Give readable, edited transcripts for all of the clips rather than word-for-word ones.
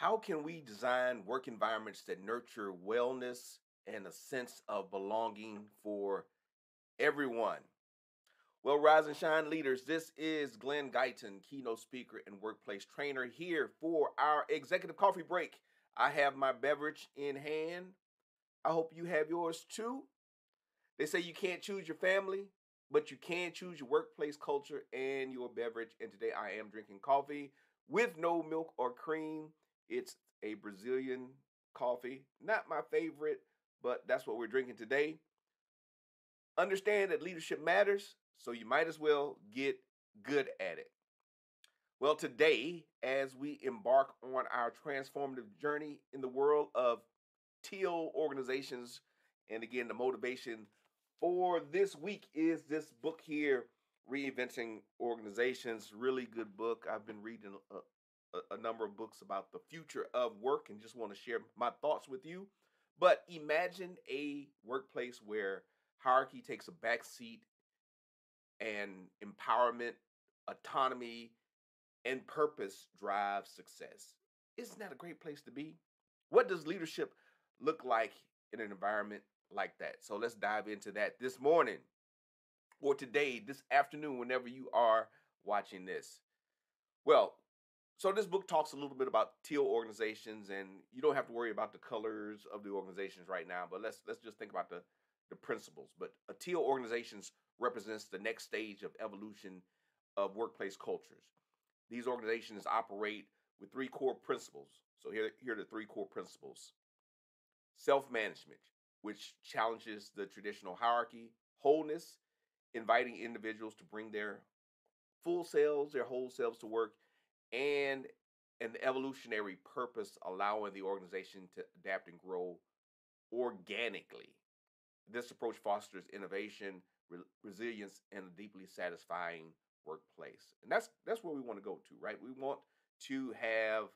How can we design work environments that nurture wellness and a sense of belonging for everyone? Well, rise and shine leaders. This is Glen Guyton, keynote speaker and workplace trainer, here for our executive coffee break. I have my beverage in hand. I hope you have yours too. They say you can't choose your family, but you can choose your workplace culture and your beverage. And today I am drinking coffee with no milk or cream. It's a Brazilian coffee. Not my favorite, but that's what we're drinking today. Understand that leadership matters, so you might as well get good at it. Well, today, as we embark on our transformative journey in the world of teal organizations, and again, the motivation for this week is this book here, Reinventing Organizations. Really good book. I've been reading a number of books about the future of work and just want to share my thoughts with you. But imagine a workplace where hierarchy takes a back seat and empowerment, autonomy, and purpose drive success. Isn't that a great place to be? What does leadership look like in an environment like that? So let's dive into that this morning or today, this afternoon, whenever you are watching this. Well, so this book talks a little bit about teal organizations, and you don't have to worry about the colors of the organizations right now, but let's just think about the principles. But a teal organizations represents the next stage of evolution of workplace cultures. These organizations operate with three core principles. So here are the three core principles. Self-management, which challenges the traditional hierarchy. Wholeness, inviting individuals to bring their full selves, their whole selves to work. And an evolutionary purpose, allowing the organization to adapt and grow organically. This approach fosters innovation, resilience, and a deeply satisfying workplace. And that's where we want to go to, right? We want to have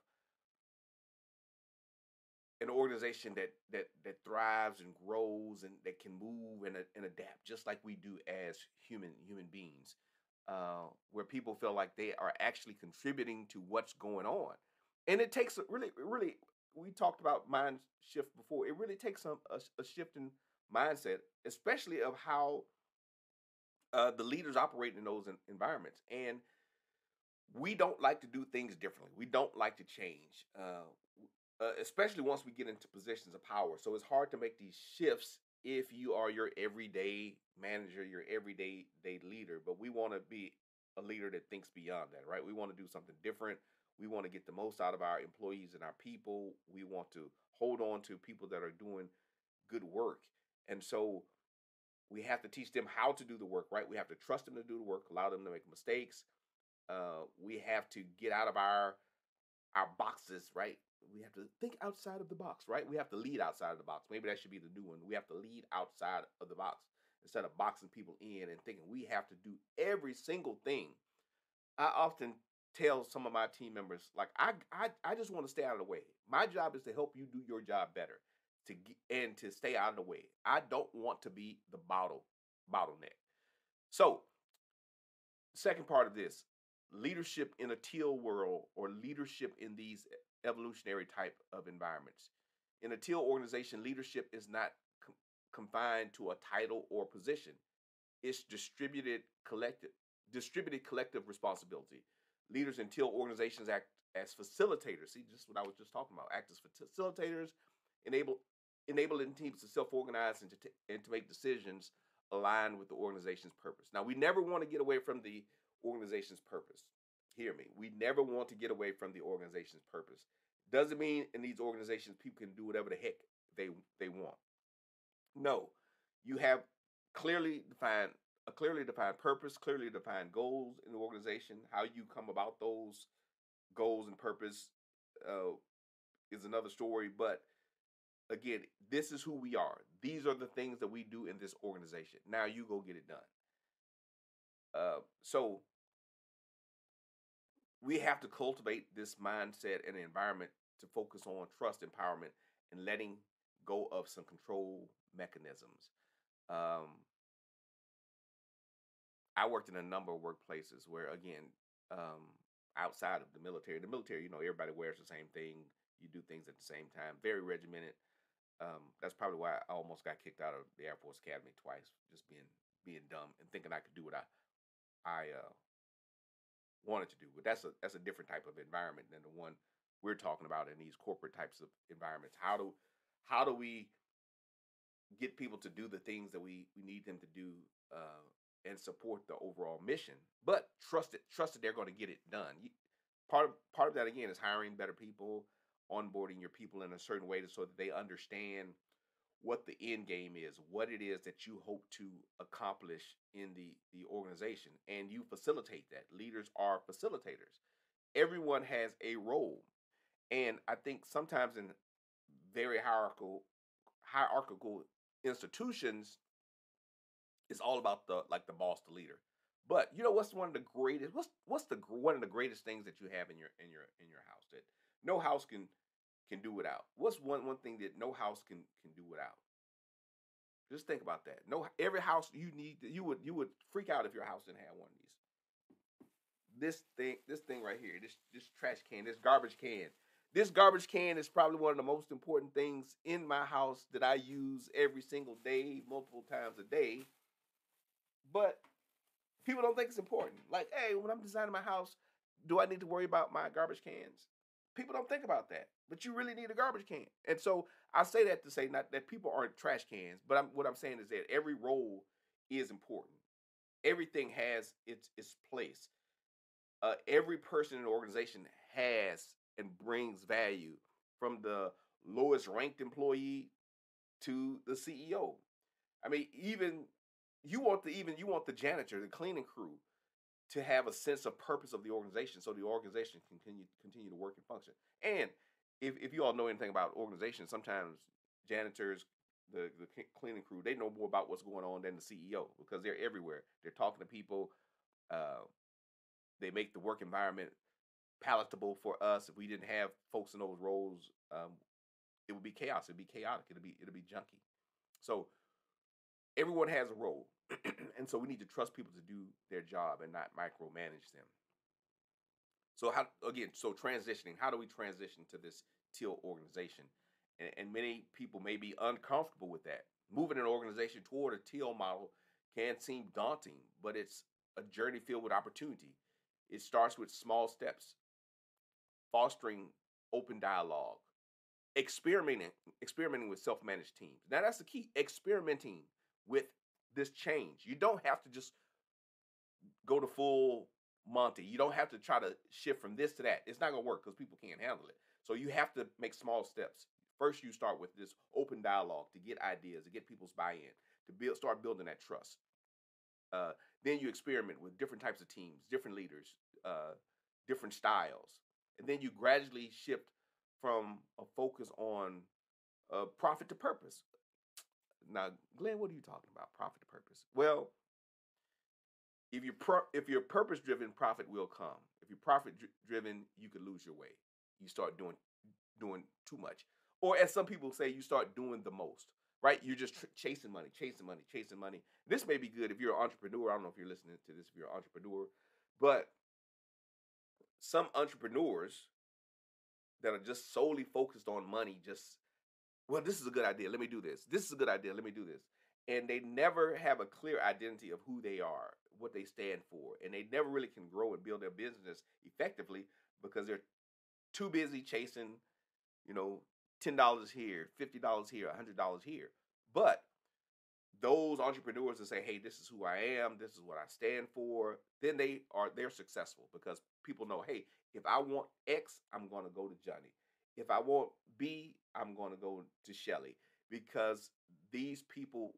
an organization that thrives and grows and that can move and adapt, just like we do as human beings, where people feel like they are actually contributing to what's going on. And it takes really, we talked about mind shift before. It really takes a shift in mindset, especially of how the leaders operate in those environments. And we don't like to do things differently. We don't like to change, especially once we get into positions of power. So it's hard to make these shifts if you are your everyday manager, your everyday day leader. But we want to be a leader that thinks beyond that, right? We want to do something different. We want to get the most out of our employees and our people. We want to hold on to people that are doing good work. And so we have to teach them how to do the work, right? We have to trust them to do the work, allow them to make mistakes. We have to get out of our boxes, right? We have to think outside of the box, right? We have to lead outside of the box. Maybe that should be the new one. We have to lead outside of the box instead of boxing people in and thinking we have to do every single thing. I often tell some of my team members, like, I just want to stay out of the way. My job is to help you do your job better, and to stay out of the way. I don't want to be the bottleneck. So, second part of this, leadership in a teal world, or leadership in these evolutionary type of environments. In a teal organization, leadership is not confined to a title or position. It's distributed collective responsibility. Leaders in teal organizations act as facilitators. See, just what I was just talking about. Act as facilitators, enable enabling teams to self-organize and to make decisions aligned with the organization's purpose. Now, we never want to get away from the organization's purpose. Hear me. We never want to get away from the organization's purpose. Doesn't mean in these organizations people can do whatever the heck they want. No, you have clearly defined a clearly defined purpose, clearly defined goals in the organization. How you come about those goals and purpose uh, is another story. But again, this is who we are. These are the things that we do in this organization. Now you go get it done. So we have to cultivate this mindset and environment to focus on trust, empowerment, and letting go of some control mechanisms. Um, I worked in a number of workplaces where, again, outside of the military, everybody wears the same thing. You do things at the same time. Very regimented. That's probably why I almost got kicked out of the Air Force Academy twice, just being dumb and thinking I could do what I wanted to do. But that's a different type of environment than the one we're talking about in these corporate types of environments. How do we get people to do the things that we need them to do, and support the overall mission, but trust that they're going to get it done. Part of that again is hiring better people, onboarding your people in a certain way so that they understand what the end game is, what it is that you hope to accomplish in the organization, and you facilitate that. Leaders are facilitators. Everyone has a role, and I think sometimes in very hierarchical institutions, it's all about the boss, the leader. But you know what's one of the greatest one of the greatest things that you have in your house that no house can do without? What's one thing that no house can do without? Just think about that. No, every house you need, you would freak out if your house didn't have one of these. This thing right here, this trash can, this garbage can. This garbage can is probably one of the most important things in my house that I use every single day, multiple times a day. But people don't think it's important. Like, hey, when I'm designing my house, do I need to worry about my garbage cans? People don't think about that, but you really need a garbage can. And so I say that to say not that people aren't trash cans, but what I'm saying is that every role is important. Everything has its place. Every person in the organization has and brings value, from the lowest ranked employee to the CEO. I mean, even you want the janitor, the cleaning crew, to have a sense of purpose of the organization, so the organization can continue to work and function. And if you all know anything about organizations, sometimes janitors, the cleaning crew, they know more about what's going on than the CEO, because they're everywhere. They're talking to people. Uh, they make the work environment palatable for us. If we didn't have folks in those roles, it would be chaos. It'd be chaotic. It'd be junky. So everyone has a role, and so we need to trust people to do their job and not micromanage them. So transitioning, how do we transition to this teal organization? And many people may be uncomfortable with that. Moving an organization toward a teal model can seem daunting, but it's a journey filled with opportunity. It starts with small steps, fostering open dialogue, experimenting experimenting with self-managed teams. Now that's the key, experimenting with this change. You don't have to just go to full Monty. You don't have to try to shift from this to that. It's not going to work because people can't handle it. So you have to make small steps. First, you start with this open dialogue to get ideas, to get people's buy-in, to start building that trust. Uh, then you experiment with different types of teams, different leaders, different styles, and then you gradually shift from a focus on profit to purpose. Now, Glenn, what are you talking about? Profit to purpose? Well, if you're purpose driven, profit will come. If you're profit driven, you could lose your way. You start doing too much, or as some people say, you start doing the most. Right? You're just chasing money, chasing money, chasing money. This may be good if you're an entrepreneur. I don't know if you're listening to this if you're an entrepreneur, but some entrepreneurs that are just solely focused on money, just, well, this is a good idea, let me do this. This is a good idea, let me do this. And they never have a clear identity of who they are, what they stand for. And they never really can grow and build their business effectively because they're too busy chasing, you know, $10 here, $50 here, $100 here. But those entrepreneurs that say, hey, this is who I am, this is what I stand for, then they're successful because people know, hey, if I want X, I'm going to go to Johnny. If I want B, I'm going to go to Shelly, because these people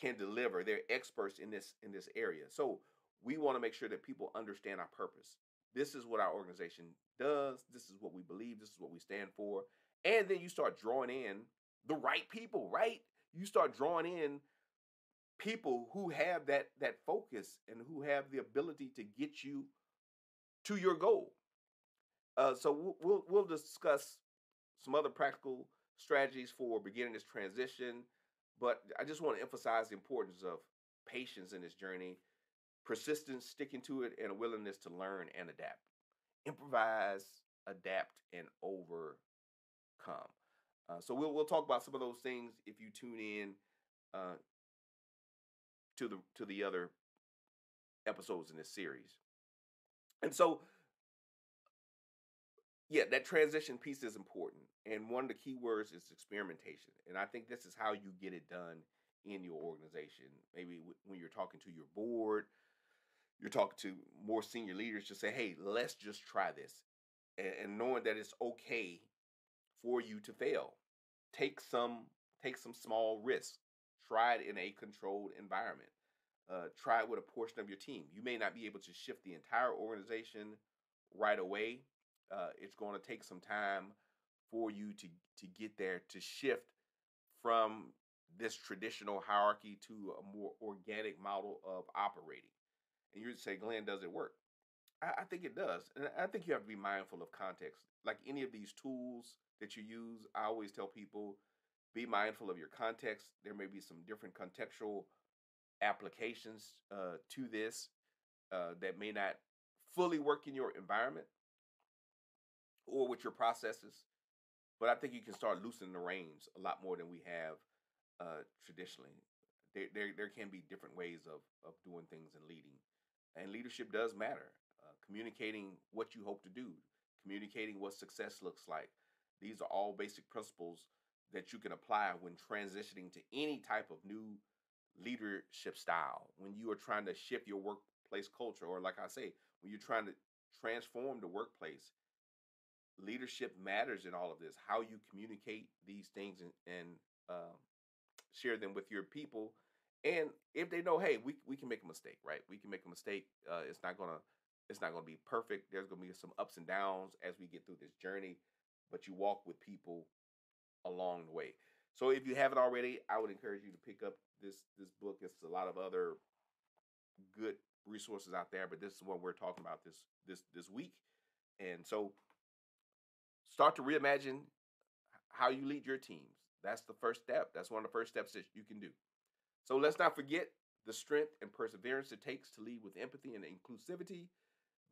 can deliver. They're experts in this area. So we want to make sure that people understand our purpose. This is what our organization does. This is what we believe. This is what we stand for. And then you start drawing in the right people, right? You start drawing in people who have that focus and who have the ability to get you to your goal. So we'll discuss some other practical strategies for beginning this transition, but I just want to emphasize the importance of patience in this journey, persistence, sticking to it, and a willingness to learn and adapt. Improvise, adapt, and overcome. become. So we'll talk about some of those things if you tune in uh, to the other episodes in this series. And so, yeah, that transition piece is important. And one of the key words is experimentation. And I think this is how you get it done in your organization. Maybe when you're talking to your board, you're talking to more senior leaders, just say, hey, let's just try this. And knowing that it's okay for you to fail. Take some take some small risks. Try it in a controlled environment. Try it with a portion of your team. You may not be able to shift the entire organization right away. It's going to take some time for you to get there, to shift from this traditional hierarchy to a more organic model of operating. And you would say, Glenn, does it work? I think it does. And I think you have to be mindful of context. Like any of these tools that you use, I always tell people be mindful of your context. There may be some different contextual applications to this that may not fully work in your environment or with your processes. But I think you can start loosening the reins a lot more than we have traditionally. There can be different ways of doing things and leading. And leadership does matter. Communicating what you hope to do, communicating what success looks like. These are all basic principles that you can apply when transitioning to any type of new leadership style. When you are trying to shift your workplace culture, or like I say, when you're trying to transform the workplace, leadership matters in all of this. How you communicate these things and share them with your people. And if they know, hey, we can make a mistake, right? We can make a mistake. It's not gonna be perfect. There's gonna be some ups and downs as we get through this journey, but you walk with people along the way. So if you haven't already, I would encourage you to pick up this book. It's a lot of other good resources out there, but this is what we're talking about this week. And so start to reimagine how you lead your teams. That's the first step. That's one of the first steps that you can do. So let's not forget the strength and perseverance it takes to lead with empathy and inclusivity.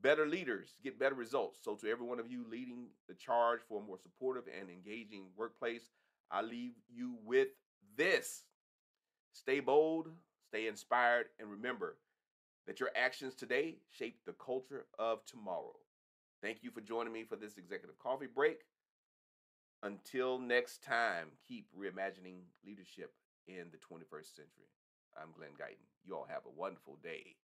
Better leaders get better results. So, to every one of you leading the charge for a more supportive and engaging workplace, I leave you with this: stay bold, stay inspired, and remember that your actions today shape the culture of tomorrow. Thank you for joining me for this executive coffee break. Until next time, keep reimagining leadership in the 21st century. I'm Glen Guyton. You all have a wonderful day.